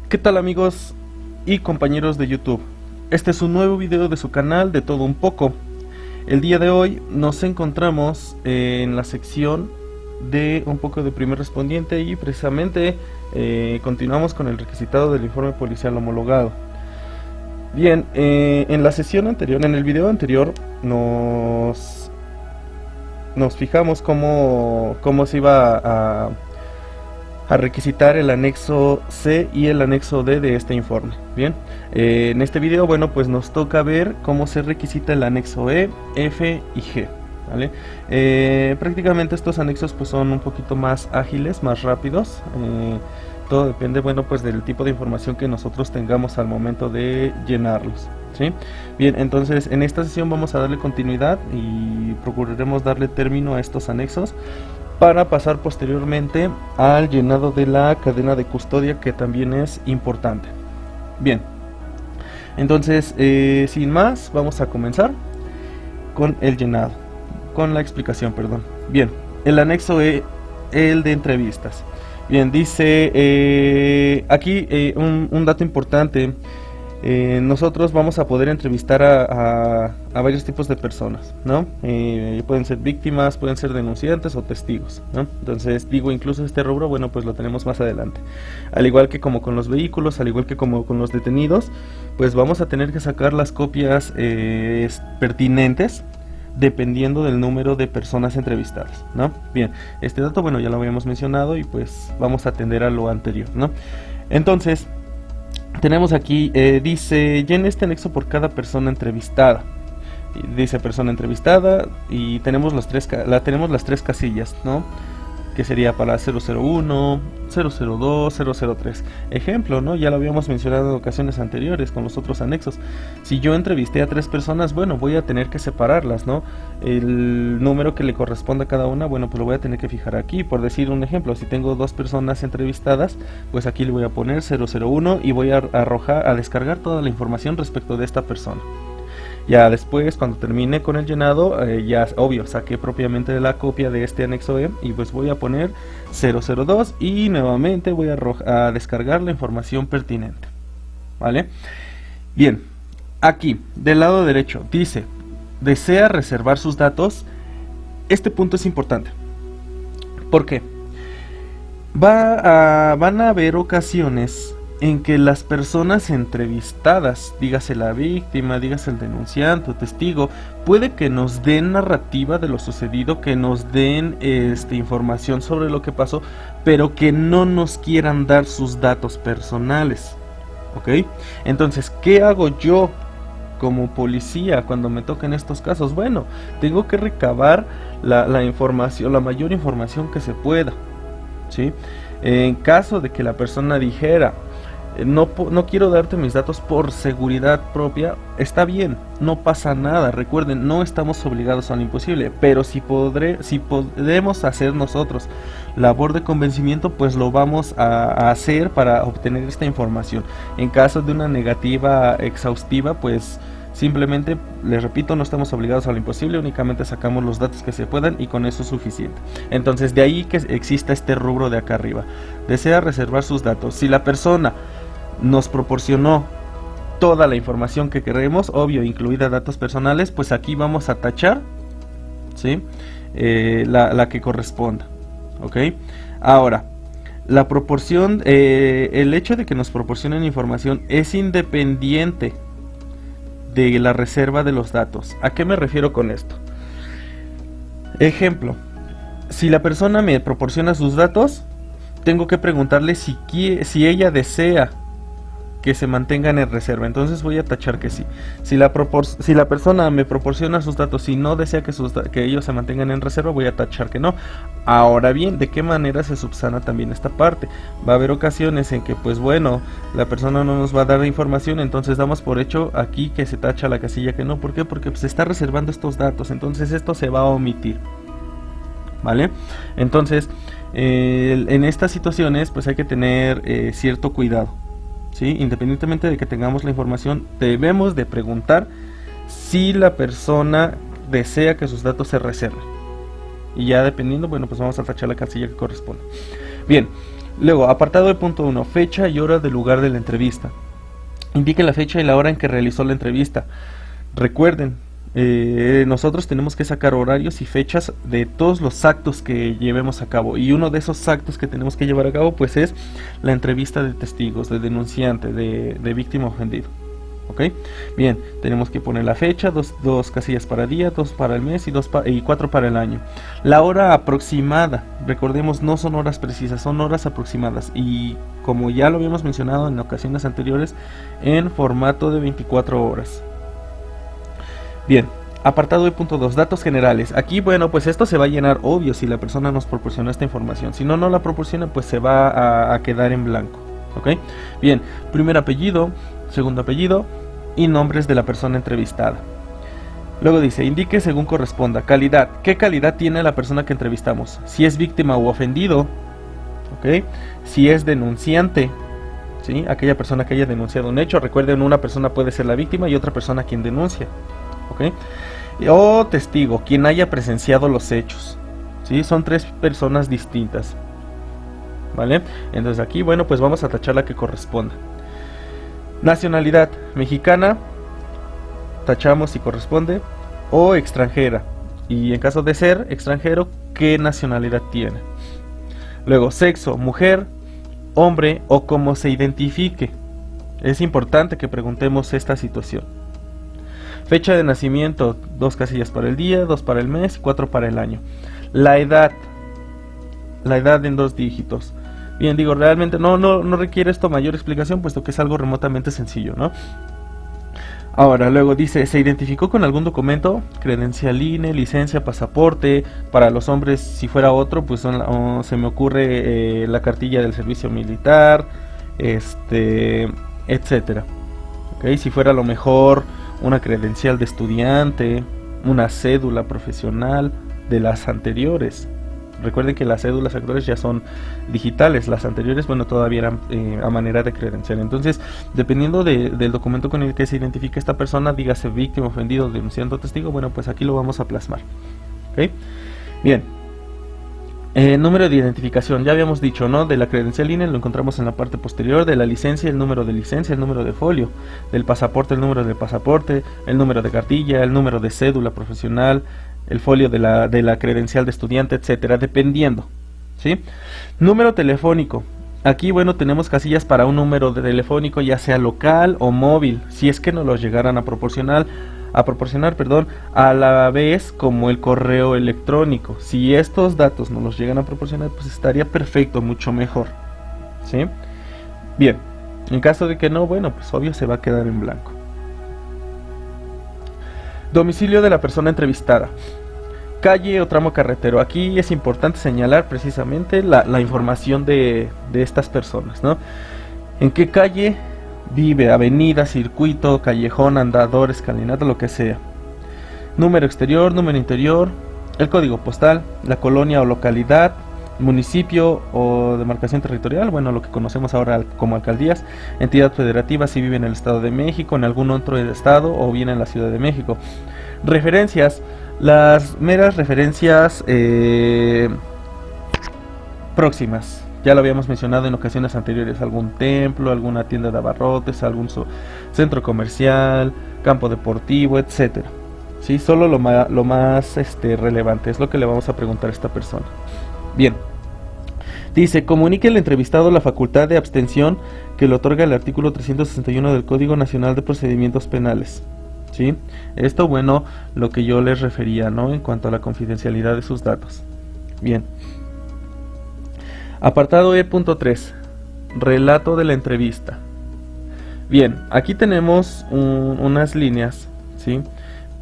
¿Qué tal amigos y compañeros de YouTube? Este es un nuevo video de su canal de todo un poco. El día de hoy nos encontramos en la sección de un poco de primer respondiente y precisamente continuamos con el requisitado del informe policial homologado. Bien, en la sesión anterior, en el video anterior, nos fijamos cómo se iba a requisitar el anexo C y el anexo D de este informe. Bien, en este video, bueno, pues nos toca ver cómo se requisita el anexo E, F y G. ¿Vale? Prácticamente estos anexos pues son un poquito más ágiles, más rápidos. Todo depende, bueno, pues del tipo de información que nosotros tengamos al momento de llenarlos, ¿sí? Bien, entonces en esta sesión vamos a darle continuidad y procuraremos darle término a estos anexos para pasar posteriormente al llenado de la cadena de custodia, que también es importante. Bien, entonces sin más vamos a comenzar con el llenado, con la explicación, perdón. Bien, el anexo E, el de entrevistas. Bien, dice aquí un dato importante. Nosotros vamos a poder entrevistar a varios tipos de personas, ¿no? Pueden ser víctimas, pueden ser denunciantes o testigos, ¿no? Entonces, digo, incluso este rubro, bueno, pues lo tenemos más adelante. Al igual que como con los vehículos, al igual que como con los detenidos, pues vamos a tener que sacar las copias pertinentes dependiendo del número de personas entrevistadas, ¿no? Bien, este dato, bueno, ya lo habíamos mencionado y pues vamos a atender a lo anterior, ¿no? Entonces, tenemos aquí, dice, llene este anexo por cada persona entrevistada. Dice persona entrevistada y tenemos las tres casillas, ¿no? Que sería para 001, 002, 003. Ejemplo, ¿no? Ya lo habíamos mencionado en ocasiones anteriores con los otros anexos. Si yo entrevisté a 3 personas, bueno, voy a tener que separarlas, ¿no? El número que le corresponda a cada una, bueno, pues lo voy a tener que fijar aquí. Por decir un ejemplo, si tengo 2 personas entrevistadas, pues aquí le voy a poner 001 y voy a descargar toda la información respecto de esta persona. Ya después, cuando termine con el llenado, ya obvio, saqué propiamente la copia de este anexo E y pues voy a poner 002 y nuevamente voy a descargar la información pertinente. ¿Vale? Bien, aquí, del lado derecho, dice, desea reservar sus datos. Este punto es importante. ¿Por qué? Van a haber ocasiones en que las personas entrevistadas, dígase la víctima, dígase el denunciante o testigo, puede que nos den narrativa de lo sucedido, que nos den información sobre lo que pasó, pero que no nos quieran dar sus datos personales, ¿ok? Entonces, ¿qué hago yo como policía cuando me toquen estos casos? Bueno, tengo que recabar la información, la mayor información que se pueda, ¿sí? En caso de que la persona dijera, no quiero darte mis datos por seguridad propia, está bien, no pasa nada. Recuerden, no estamos obligados a lo imposible, pero si podemos hacer nosotros labor de convencimiento, pues lo vamos a hacer para obtener esta información. En caso de una negativa exhaustiva, pues simplemente, les repito, no estamos obligados a lo imposible, únicamente sacamos los datos que se puedan y con eso es suficiente. Entonces, de ahí que exista este rubro de acá arriba. Desea reservar sus datos. Si la persona nos proporcionó toda la información que queremos, obvio, incluida datos personales, pues aquí vamos a tachar, ¿sí? La que corresponda, ¿ok? Ahora, la proporción, el hecho de que nos proporcionen información es independiente de la reserva de los datos. ¿A qué me refiero con esto? Ejemplo, si la persona me proporciona sus datos, tengo que preguntarle si ella desea que se mantengan en reserva. Entonces voy a tachar que sí. Si la persona me proporciona sus datos y no desea que ellos se mantengan en reserva, voy a tachar que no. Ahora bien, ¿de qué manera se subsana también esta parte? Va a haber ocasiones en que, pues bueno, la persona no nos va a dar información, entonces damos por hecho aquí que se tacha la casilla que no. ¿Por qué? Porque se está reservando estos datos, entonces esto se va a omitir, ¿vale? Entonces, en estas situaciones, pues hay que tener cierto cuidado, ¿sí? Independientemente de que tengamos la información, debemos de preguntar si la persona desea que sus datos se reserven. Y ya dependiendo, bueno, pues vamos a tachar la casilla que corresponde. Bien, Luego, apartado de punto 1, fecha y hora del lugar de la entrevista. Indique la fecha y la hora en que realizó la entrevista. Recuerden, nosotros tenemos que sacar horarios y fechas de todos los actos que llevemos a cabo, y uno de esos actos que tenemos que llevar a cabo pues es la entrevista de testigos, de denunciante, de víctima ofendido. ¿Ok? Bien, tenemos que poner la fecha, dos casillas para día, 2 para el mes y 4 para el año. La hora aproximada, recordemos, no son horas precisas, son horas aproximadas, y como ya lo habíamos mencionado en ocasiones anteriores, en formato de 24 horas. Bien, apartado de punto 2, datos generales. Aquí, bueno, pues esto se va a llenar, obvio, si la persona nos proporciona esta información. Si no la proporciona, pues se va a quedar en blanco. ¿Ok? Bien, primer apellido, segundo apellido y nombres de la persona entrevistada. Luego dice, indique según corresponda. Calidad, ¿qué calidad tiene la persona que entrevistamos? Si es víctima u ofendido, ¿ok? Si es denunciante, ¿sí? Aquella persona que haya denunciado un hecho. Recuerden, una persona puede ser la víctima y otra persona quien denuncia, ¿ok? O testigo, quien haya presenciado los hechos, ¿sí? Son 3 personas distintas, ¿vale? Entonces aquí, bueno, pues vamos a tachar la que corresponda. Nacionalidad, mexicana, tachamos si corresponde, o extranjera, y en caso de ser extranjero, ¿qué nacionalidad tiene? Luego, sexo, mujer, hombre o cómo se identifique. Es importante que preguntemos esta situación. Fecha de nacimiento, 2 casillas para el día, 2 para el mes y 4 para el año. La edad en 2 dígitos. Bien, digo, realmente no requiere esto mayor explicación, puesto que es algo remotamente sencillo, ¿no? Ahora, luego dice, ¿se identificó con algún documento? Credencial INE, licencia, pasaporte. Para los hombres, si fuera otro, pues se me ocurre la cartilla del servicio militar, etcétera. ¿Okay? Si fuera a lo mejor una credencial de estudiante, una cédula profesional de las anteriores. Recuerden que las cédulas actuales ya son digitales, las anteriores, bueno, todavía eran a manera de credencial. Entonces, dependiendo del documento con el que se identifica esta persona, dígase víctima, ofendido, denunciante o testigo, bueno, pues aquí lo vamos a plasmar. ¿Ok? Bien. Número de identificación, ya habíamos dicho, ¿no? De la credencial INE lo encontramos en la parte posterior, de la licencia, el número de licencia, el número de folio, del pasaporte, el número del pasaporte, el número de cartilla, el número de cédula profesional, el folio de la credencial de estudiante, etcétera, dependiendo, ¿sí? Número telefónico. Aquí, bueno, tenemos casillas para un número de telefónico, ya sea local o móvil, si es que nos los llegaran a proporcionar, a la vez como el correo electrónico. Si estos datos nos los llegan a proporcionar, pues estaría perfecto, mucho mejor, ¿sí? Bien, en caso de que no, bueno, pues obvio se va a quedar en blanco. Domicilio de la persona entrevistada. Calle o tramo carretero. Aquí es importante señalar precisamente la información de estas personas, ¿no? En qué calle vive, avenida, circuito, callejón, andador, escalinata, lo que sea. Número exterior, número interior, el código postal, la colonia o localidad, municipio o demarcación territorial, bueno, lo que conocemos ahora como alcaldías, entidad federativa si vive en el Estado de México, en algún otro estado o bien en la Ciudad de México. Referencias, las meras referencias próximas, ya lo habíamos mencionado en ocasiones anteriores, algún templo, alguna tienda de abarrotes, algún centro comercial, campo deportivo, etcétera. Sí, solo lo más relevante es lo que le vamos a preguntar a esta persona. Bien, dice, comunique al entrevistado la facultad de abstención que le otorga el artículo 361 del Código Nacional de Procedimientos Penales. ¿Sí? Esto, bueno, lo que yo les refería, ¿no? En cuanto a la confidencialidad de sus datos. Bien. Apartado E.3. Relato de la entrevista. Bien, aquí tenemos unas líneas, ¿sí?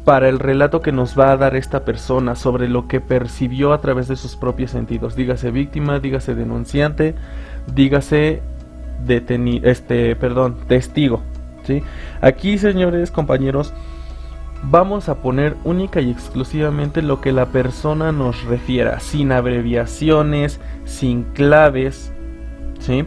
Para el relato que nos va a dar esta persona sobre lo que percibió a través de sus propios sentidos. Dígase víctima, dígase denunciante, dígase testigo, ¿sí? Aquí, señores compañeros, vamos a poner única y exclusivamente lo que la persona nos refiera, sin abreviaciones, sin claves, ¿sí?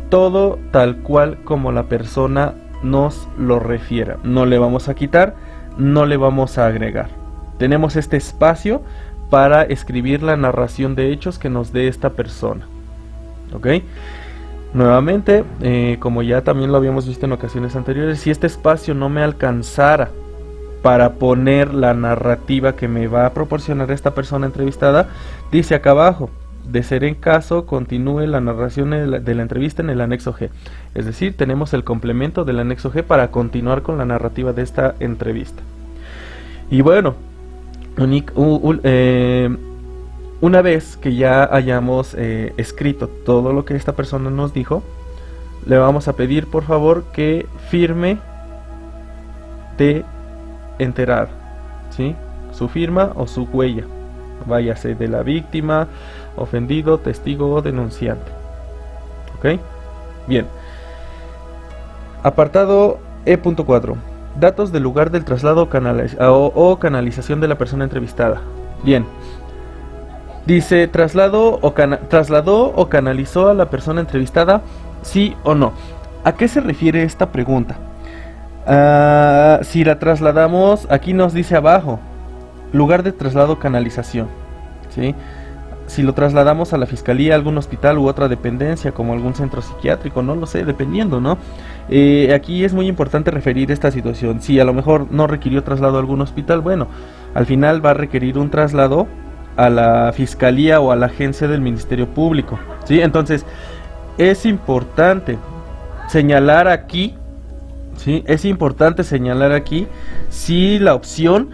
Todo tal cual como la persona nos lo refiera. No le vamos a quitar, no le vamos a agregar. Tenemos este espacio para escribir la narración de hechos que nos dé esta persona. ¿Ok? Nuevamente, como ya también lo habíamos visto en ocasiones anteriores, si este espacio no me alcanzara para poner la narrativa que me va a proporcionar esta persona entrevistada, dice acá abajo, de ser en caso, continúe la narración de la entrevista en el anexo G. Es decir, tenemos el complemento del anexo G para continuar con la narrativa de esta entrevista. Y bueno, una vez que ya hayamos escrito todo lo que esta persona nos dijo, le vamos a pedir por favor que firme de enterar, ¿sí? Su firma o su huella, váyase de la víctima, ofendido, testigo o denunciante. ¿Ok? Bien. Apartado E.4. Datos del lugar del traslado o canalización de la persona entrevistada. Bien. Dice, trasladó o canalizó a la persona entrevistada, sí o no. ¿A qué se refiere esta pregunta? Si la trasladamos, aquí nos dice abajo, lugar de traslado o canalización, ¿sí? Si lo trasladamos a la fiscalía, algún hospital u otra dependencia, como algún centro psiquiátrico, no lo sé, dependiendo, ¿no? Aquí es muy importante referir esta situación. Si a lo mejor no requirió traslado a algún hospital, bueno, al final va a requerir un traslado a la fiscalía o a la agencia del Ministerio Público, ¿sí? Entonces, es importante señalar aquí, ¿sí? Es importante señalar aquí si la opción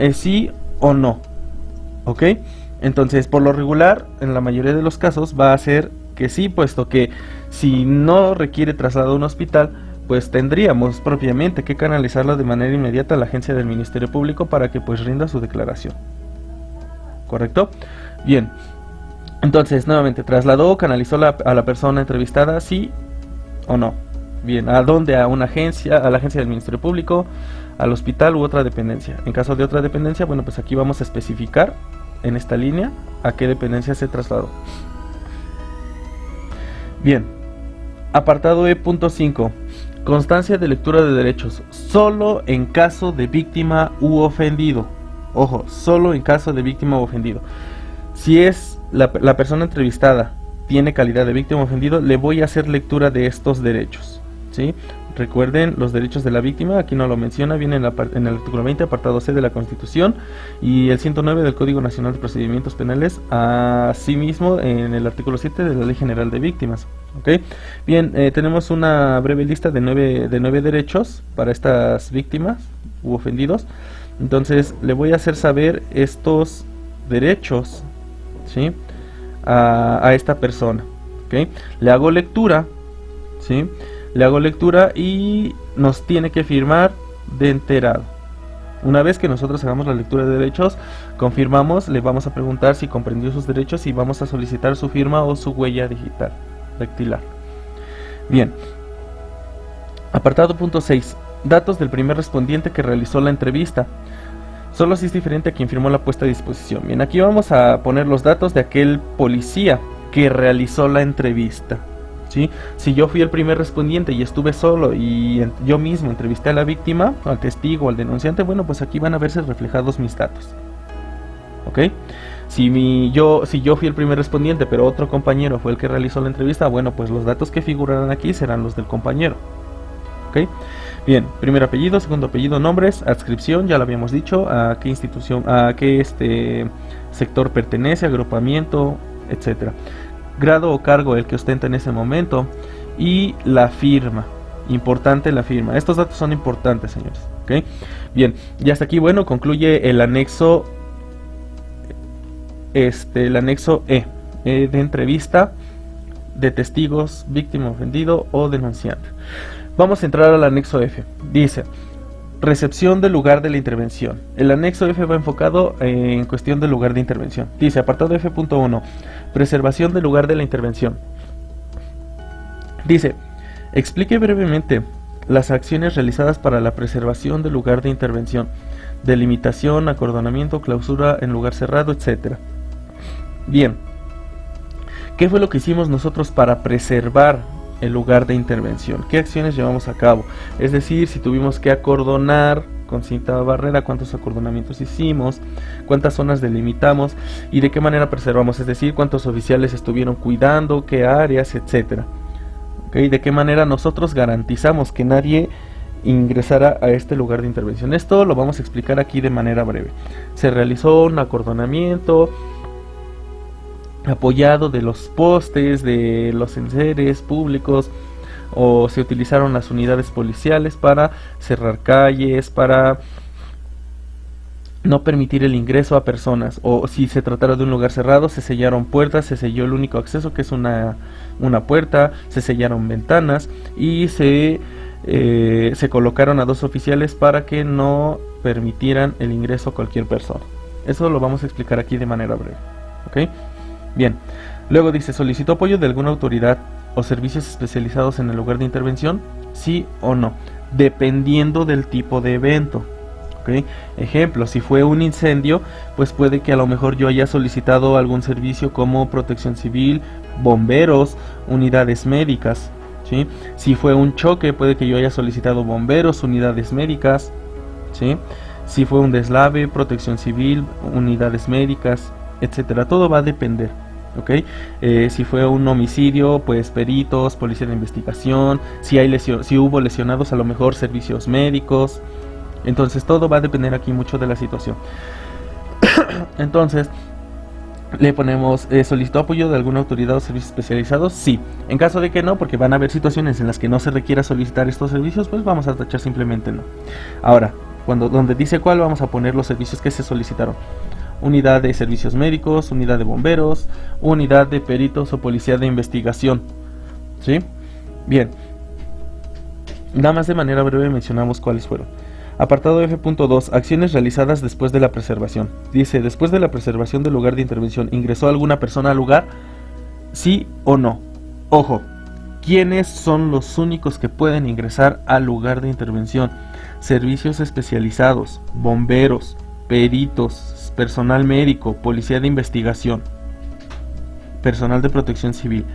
es sí o no, ¿ok? Entonces, por lo regular, en la mayoría de los casos va a ser que sí, puesto que si no requiere traslado a un hospital, pues tendríamos propiamente que canalizarlo de manera inmediata a la agencia del Ministerio Público para que pues rinda su declaración. ¿Correcto? Bien. Entonces, nuevamente, ¿trasladó o canalizó a la persona entrevistada, sí o no? Bien, ¿a dónde? A una agencia, a la agencia del Ministerio Público, al hospital u otra dependencia. En caso de otra dependencia, bueno, pues aquí vamos a especificar en esta línea a qué dependencia se trasladó. Bien, apartado E.5. Constancia de lectura de derechos, solo en caso de víctima u ofendido. Ojo, solo en caso de víctima u ofendido. Si es la persona entrevistada tiene calidad de víctima o ofendido, le voy a hacer lectura de estos derechos, ¿sí? Recuerden los derechos de la víctima, aquí no lo menciona, viene en el artículo 20, apartado C de la Constitución, y el 109 del Código Nacional de Procedimientos Penales, asimismo en el artículo 7 de la Ley General de Víctimas. ¿Ok? Bien, tenemos una breve lista de 9 derechos para estas víctimas u ofendidos. Entonces le voy a hacer saber estos derechos, ¿sí? a esta persona, ¿ok? Le hago lectura, ¿sí? Le hago lectura y nos tiene que firmar de enterado. Una vez que nosotros hagamos la lectura de derechos, confirmamos, le vamos a preguntar si comprendió sus derechos y vamos a solicitar su firma o su huella digital, dactilar. Bien. Apartado punto 6. Datos del primer respondiente que realizó la entrevista. Solo si es diferente a quien firmó la puesta a disposición. Bien, aquí vamos a poner los datos de aquel policía que realizó la entrevista, ¿sí? Si yo fui el primer respondiente y estuve solo y yo mismo entrevisté a la víctima, al testigo, al denunciante, bueno, pues aquí van a verse reflejados mis datos, ¿ok? Si yo fui el primer respondiente, pero otro compañero fue el que realizó la entrevista, bueno, pues los datos que figurarán aquí serán los del compañero, ¿ok? Bien, primer apellido, segundo apellido, nombres, adscripción, ya lo habíamos dicho, a qué institución, a qué sector pertenece, agrupamiento, etcétera. Grado o cargo el que ostenta en ese momento y la firma, importante la firma. Estos datos son importantes, señores, ¿ok? Bien, y hasta aquí, bueno, concluye el anexo E de entrevista de testigos, víctima, ofendido o denunciante. Vamos a entrar al anexo F. Dice, recepción del lugar de la intervención. El anexo F va enfocado en cuestión del lugar de intervención. Dice, apartado F.1, preservación del lugar de la intervención. Dice, explique brevemente las acciones realizadas para la preservación del lugar de intervención. Delimitación, acordonamiento, clausura en lugar cerrado, etc. Bien, ¿qué fue lo que hicimos nosotros para preservar el lugar de intervención? ¿Qué acciones llevamos a cabo? Es decir, si tuvimos que acordonar con cinta barrera, cuántos acordonamientos hicimos, cuántas zonas delimitamos y de qué manera preservamos, es decir, cuántos oficiales estuvieron cuidando, qué áreas, etcétera. ¿Okay? De qué manera nosotros garantizamos que nadie ingresara a este lugar de intervención. Esto lo vamos a explicar aquí de manera breve. Se realizó un acordonamiento apoyado de los postes, de los enseres públicos, o se utilizaron las unidades policiales para cerrar calles, para no permitir el ingreso a personas, o si se tratara de un lugar cerrado, se sellaron puertas, se selló el único acceso que es una puerta, se sellaron ventanas y se colocaron a 2 oficiales para que no permitieran el ingreso a cualquier persona. Eso lo vamos a explicar aquí de manera breve. ¿Ok? Bien, luego dice, ¿solicitó apoyo de alguna autoridad o servicios especializados en el lugar de intervención? Sí o no, dependiendo del tipo de evento. ¿Okay? Ejemplo, si fue un incendio, pues puede que a lo mejor yo haya solicitado algún servicio como protección civil, bomberos, unidades médicas. ¿Sí? Si fue un choque, puede que yo haya solicitado bomberos, unidades médicas. ¿Sí? Si fue un deslave, protección civil, unidades médicas, etcétera. Todo va a depender. ¿Okay? Si fue un homicidio, pues peritos, policía de investigación. Si hubo lesionados, a lo mejor servicios médicos. Entonces todo va a depender aquí mucho de la situación. Entonces le ponemos, ¿solicitó apoyo de alguna autoridad o servicios especializados? Sí. En caso de que no, porque van a haber situaciones en las que no se requiera solicitar estos servicios, pues vamos a tachar simplemente no. Ahora, donde dice cuál, vamos a poner los servicios que se solicitaron. Unidad de servicios médicos, unidad de bomberos, unidad de peritos o policía de investigación. ¿Sí? Bien. Nada más de manera breve mencionamos cuáles fueron. Apartado F.2. Acciones realizadas después de la preservación. Dice, después de la preservación del lugar de intervención, ¿ingresó alguna persona al lugar? ¿Sí o no? Ojo, ¿quiénes son los únicos que pueden ingresar al lugar de intervención? Servicios especializados, bomberos, peritos, personal médico, policía de investigación, personal de protección civil.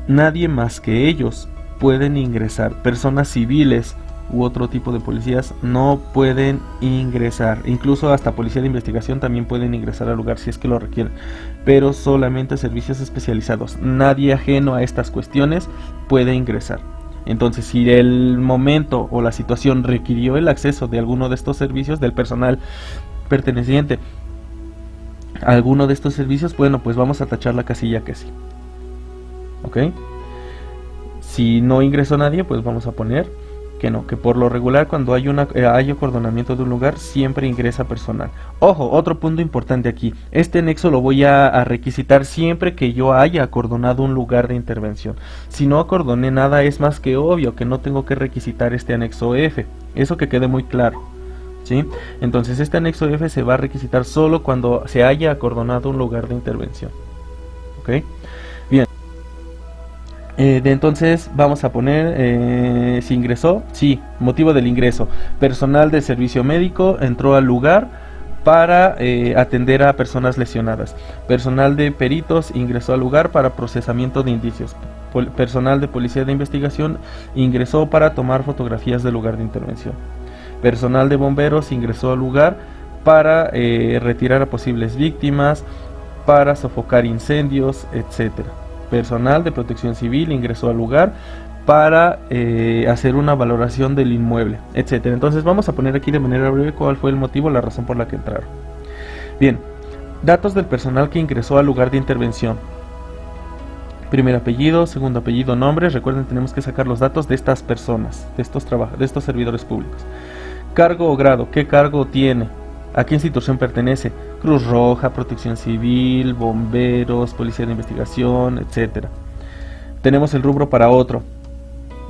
Nadie más que ellos pueden ingresar. Personas civiles u otro tipo de policías no pueden ingresar. Incluso hasta policía de investigación también pueden ingresar al lugar si es que lo requieren, pero solamente servicios especializados. Nadie ajeno a estas cuestiones puede ingresar. Entonces, si el momento o la situación requirió el acceso de alguno de estos servicios, del personal perteneciente a alguno de estos servicios, bueno, pues vamos a tachar la casilla que sí. ¿Ok? Si no ingresó nadie, pues vamos a poner que no, que por lo regular cuando hay acordonamiento de un lugar siempre ingresa personal. Ojo, otro punto importante aquí, este anexo lo voy a requisitar siempre que yo haya acordonado un lugar de intervención. Si no acordoné nada, es más que obvio que no tengo que requisitar este anexo F, eso que quede muy claro, ¿sí? Entonces este anexo F se va a requisitar solo cuando se haya acordonado un lugar de intervención. ¿Ok? Bien. Entonces vamos a poner si ingresó, sí, motivo del ingreso. Personal de servicio médico entró al lugar para atender a personas lesionadas. Personal de peritos ingresó al lugar para procesamiento de indicios. Personal de policía de investigación ingresó para tomar fotografías del lugar de intervención. Personal de bomberos ingresó al lugar para retirar a posibles víctimas, para sofocar incendios, etcétera. Personal de protección civil ingresó al lugar para hacer una valoración del inmueble, etcétera. Entonces vamos a poner aquí de manera breve cuál fue el motivo, la razón por la que entraron. Bien, datos del personal que ingresó al lugar de intervención. Primer apellido, segundo apellido, nombres. Recuerden, tenemos que sacar los datos de estas personas, de estos servidores públicos. Cargo o grado, ¿qué cargo tiene? ¿A qué institución pertenece? Cruz Roja, Protección Civil, Bomberos, Policía de Investigación, etcétera. Tenemos el rubro para otro.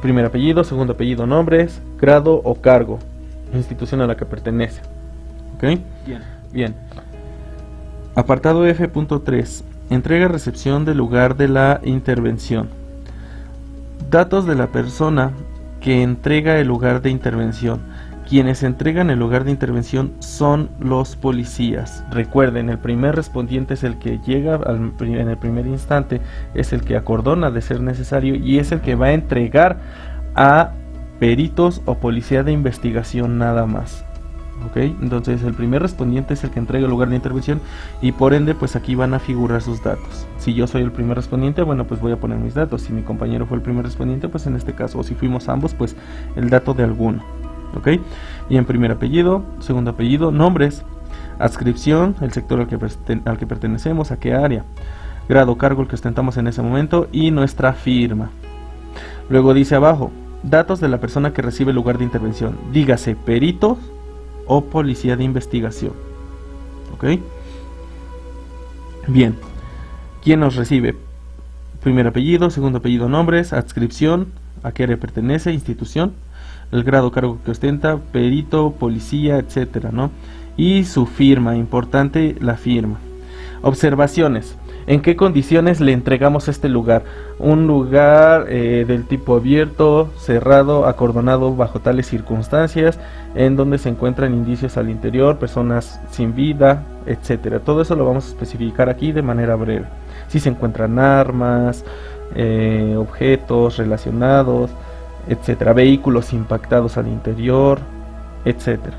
Primer apellido, segundo apellido, nombres, grado o cargo, institución a la que pertenece. ¿Ok? Bien. Apartado F.3. Entrega-recepción del lugar de la intervención. Datos de la persona que entrega el lugar de intervención. Quienes entregan el lugar de intervención son los policías. Recuerden, el primer respondiente es el que llega en el primer instante, es el que acordona de ser necesario y es el que va a entregar a peritos o policía de investigación nada más. ¿ok? Entonces el primer respondiente es el que entrega el lugar de intervención y por ende pues aquí van a figurar sus datos. Si yo soy el primer respondiente, bueno, pues voy a poner mis datos. Si mi compañero fue el primer respondiente, pues en este caso, o si fuimos ambos, pues el dato de alguno, ¿ok? Y en primer apellido, segundo apellido, nombres, adscripción, el sector al que pertenecemos, a qué área, grado, cargo el que ostentamos en ese momento y nuestra firma. Luego dice abajo, datos de la persona que recibe el lugar de intervención, dígase perito o policía de investigación, ¿ok? Bien, ¿quién nos recibe? Primer apellido, segundo apellido, nombres, adscripción, a qué área pertenece, institución, el grado, cargo que ostenta, perito, policía, etcétera, ¿no? Y su firma, importante la firma. Observaciones. ¿En qué condiciones le entregamos este lugar? Un lugar del tipo abierto, cerrado, acordonado bajo tales circunstancias, en donde se encuentran indicios al interior, personas sin vida, etcétera. Todo eso lo vamos a especificar aquí de manera breve. Si se encuentran armas, objetos relacionados, etcétera, vehículos impactados al interior, etcétera.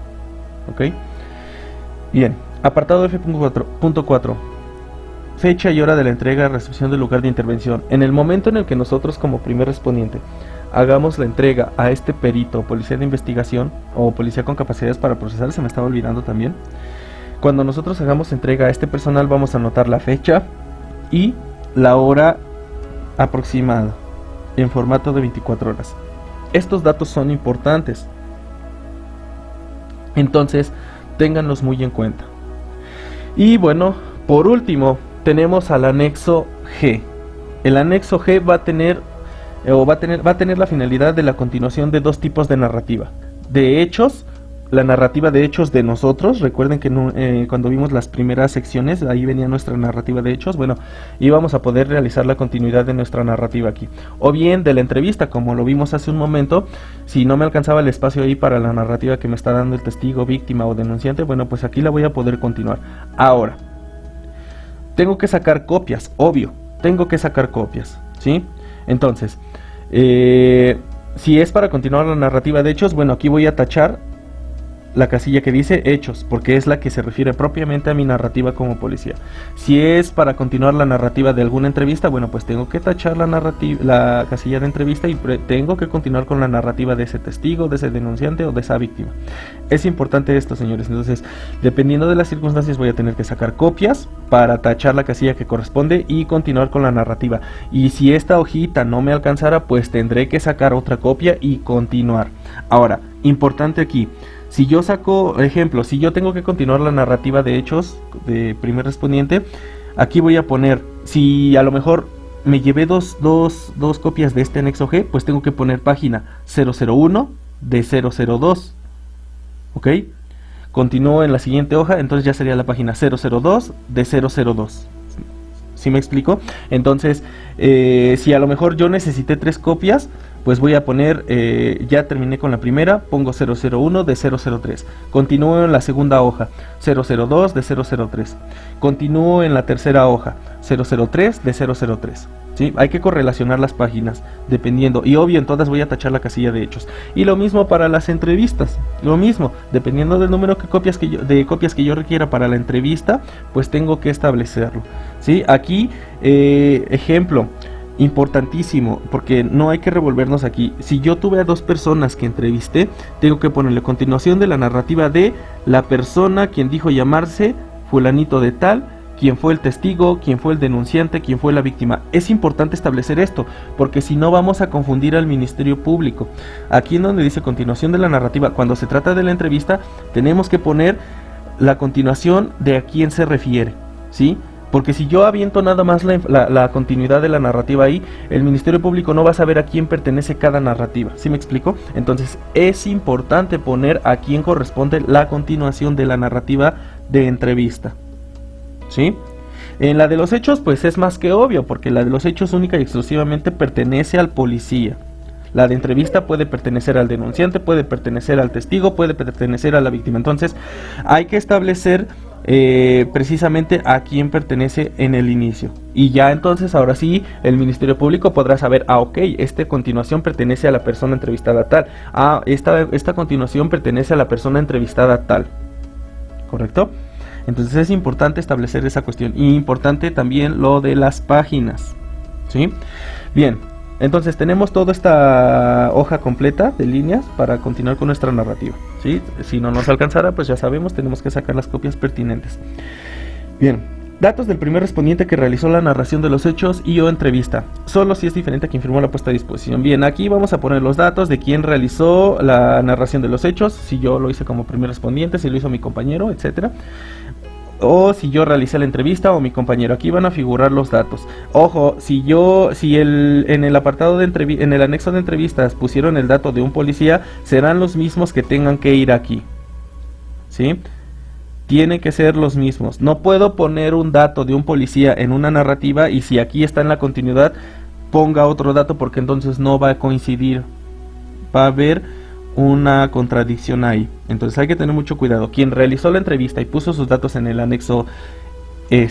¿Ok? Bien, apartado F.4. Fecha y hora de la entrega, recepción del lugar de intervención. En el momento en el que nosotros como primer respondiente hagamos la entrega a este perito, policía de investigación o policía con capacidades para procesar, se me estaba olvidando también. Cuando nosotros hagamos entrega a este personal vamos a anotar la fecha y la hora aproximada en formato de 24 horas. Estos datos son importantes, entonces ténganlos muy en cuenta. Y bueno, por último tenemos al anexo G. El anexo G va a tener la finalidad de la continuación de dos tipos de narrativa. De hechos, la narrativa de hechos de nosotros. Recuerden que cuando vimos las primeras secciones, ahí venía nuestra narrativa de hechos. Bueno, íbamos a poder realizar la continuidad de nuestra narrativa aquí. O bien de la entrevista, como lo vimos hace un momento. Si no me alcanzaba el espacio ahí para la narrativa que me está dando el testigo, víctima o denunciante, bueno, pues aquí la voy a poder continuar. Ahora, tengo que sacar copias, obvio, tengo que sacar copias, ¿sí? Entonces, si es para continuar la narrativa de hechos, bueno, aquí voy a tachar la casilla que dice hechos, porque es la que se refiere propiamente a mi narrativa como policía. Si es para continuar la narrativa de alguna entrevista, bueno, pues tengo que tachar la casilla de entrevista y tengo que continuar con la narrativa de ese testigo, de ese denunciante o de esa víctima. Es importante esto, señores. Entonces, dependiendo de las circunstancias, voy a tener que sacar copias para tachar la casilla que corresponde y continuar con la narrativa. Y si esta hojita no me alcanzara, pues tendré que sacar otra copia y continuar. Ahora, importante aquí. Si yo saco, ejemplo, si yo tengo que continuar la narrativa de hechos de primer respondiente, aquí voy a poner, si a lo mejor me llevé dos copias de este anexo G, pues tengo que poner página 001 de 002, ¿ok? Continúo en la siguiente hoja, entonces ya sería la página 002 de 002. ¿Sí me explico? Entonces, si a lo mejor yo necesité 3 copias, pues voy a poner, ya terminé con la primera, pongo 001 de 003. Continúo en la segunda hoja, 002 de 003. Continúo en la tercera hoja, 003 de 003. ¿Sí? Hay que correlacionar las páginas, dependiendo, y obvio en todas voy a tachar la casilla de hechos. Y lo mismo para las entrevistas, lo mismo, dependiendo del número de copias que yo requiera para la entrevista, pues tengo que establecerlo. ¿Sí? Aquí, ejemplo, importantísimo, porque no hay que revolvernos aquí. Si yo tuve a 2 personas que entrevisté, tengo que ponerle continuación de la narrativa de la persona quien dijo llamarse fulanito de tal, quién fue el testigo, quién fue el denunciante, quién fue la víctima. Es importante establecer esto, porque si no vamos a confundir al Ministerio Público. Aquí en donde dice continuación de la narrativa, cuando se trata de la entrevista, tenemos que poner la continuación de a quién se refiere, ¿sí? Porque si yo aviento nada más la continuidad de la narrativa ahí, el Ministerio Público no va a saber a quién pertenece cada narrativa. ¿Sí me explico? Entonces es importante poner a quién corresponde la continuación de la narrativa de entrevista. ¿Sí? En la de los hechos, pues es más que obvio, porque la de los hechos única y exclusivamente pertenece al policía. La de entrevista puede pertenecer al denunciante, puede pertenecer al testigo, puede pertenecer a la víctima. Entonces hay que establecer precisamente a quién pertenece en el inicio. Y ya entonces, ahora sí, el Ministerio Público podrá saber, ok, esta continuación pertenece a la persona entrevistada tal, esta continuación pertenece a la persona entrevistada tal, ¿correcto? Entonces es importante establecer esa cuestión, y importante también lo de las páginas, ¿sí? Bien, entonces tenemos toda esta hoja completa de líneas para continuar con nuestra narrativa, ¿sí? Si no nos alcanzara, pues ya sabemos, tenemos que sacar las copias pertinentes. Bien, datos del primer respondiente que realizó la narración de los hechos y o entrevista, solo si es diferente a quien firmó la puesta a disposición. Bien, aquí vamos a poner los datos de quien realizó la narración de los hechos, si yo lo hice como primer respondiente, si lo hizo mi compañero, etcétera, o si yo realicé la entrevista o mi compañero. Aquí van a figurar los datos. Ojo, en el apartado de en el anexo de entrevistas pusieron el dato de un policía, serán los mismos que tengan que ir aquí, ¿sí? Tienen que ser los mismos. No puedo poner un dato de un policía en una narrativa y si aquí está en la continuidad ponga otro dato, porque entonces no va a coincidir, va a haber una contradicción ahí. Entonces hay que tener mucho cuidado. Quien realizó la entrevista y puso sus datos en el anexo E,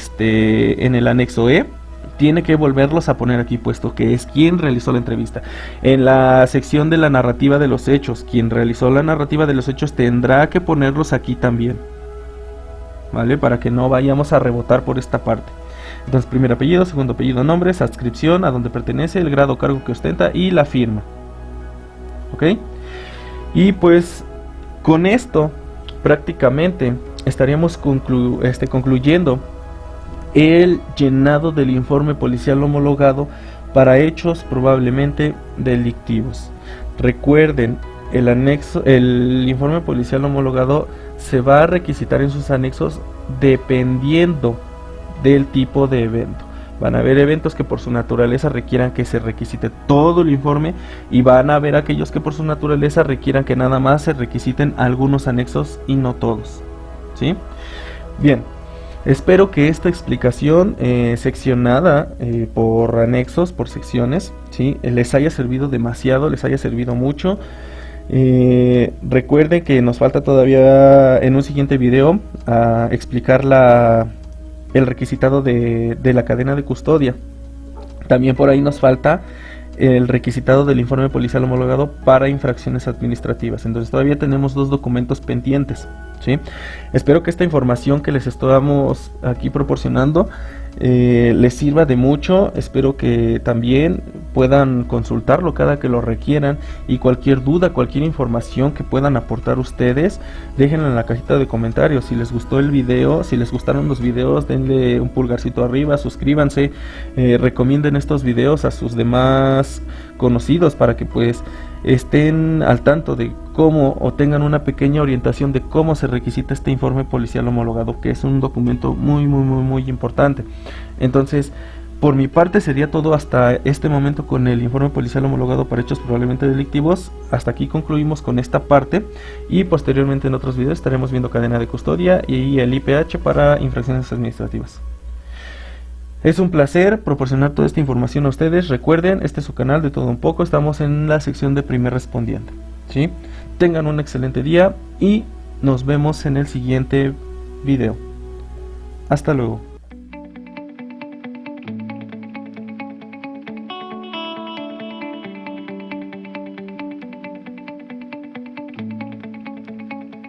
tiene que volverlos a poner aquí, puesto que es quien realizó la entrevista. En la sección de la narrativa de los hechos, quien realizó la narrativa de los hechos tendrá que ponerlos aquí también, ¿vale? Para que no vayamos a rebotar por esta parte. Entonces, primer apellido, segundo apellido, nombre, adscripción, a donde pertenece, el grado o cargo que ostenta y la firma. ¿Ok? Y pues con esto prácticamente estaríamos concluyendo el llenado del informe policial homologado para hechos probablemente delictivos. Recuerden, el informe policial homologado se va a requisitar en sus anexos dependiendo del tipo de evento. Van a haber eventos que por su naturaleza requieran que se requisite todo el informe, y van a haber aquellos que por su naturaleza requieran que nada más se requisiten algunos anexos y no todos, ¿sí? Bien, espero que esta explicación seccionada por anexos, por secciones, ¿sí? Les haya servido demasiado, les haya servido mucho. Recuerden que nos falta todavía en un siguiente video a explicar el requisitado de la cadena de custodia. También por ahí nos falta el requisitado del informe policial homologado para infracciones administrativas. Entonces todavía tenemos 2 documentos pendientes, ¿sí? Espero que esta información que les estamos aquí proporcionando les sirva de mucho. Espero que también puedan consultarlo cada que lo requieran, y cualquier duda, cualquier información que puedan aportar ustedes, déjenla en la cajita de comentarios. Si les gustó el video, si les gustaron los videos, denle un pulgarcito arriba, suscríbanse, recomienden estos videos a sus demás conocidos para que pues estén al tanto de cómo, o tengan una pequeña orientación de cómo se requisita este informe policial homologado, que es un documento muy importante. Entonces, por mi parte sería todo hasta este momento con el informe policial homologado para hechos probablemente delictivos. Hasta aquí concluimos con esta parte, y posteriormente en otros videos estaremos viendo cadena de custodia y el IPH para infracciones administrativas. Es un placer proporcionar toda esta información a ustedes. Recuerden, este es su canal de todo un poco. Estamos en la sección de primer respondiente, ¿sí? Tengan un excelente día y nos vemos en el siguiente video. Hasta luego.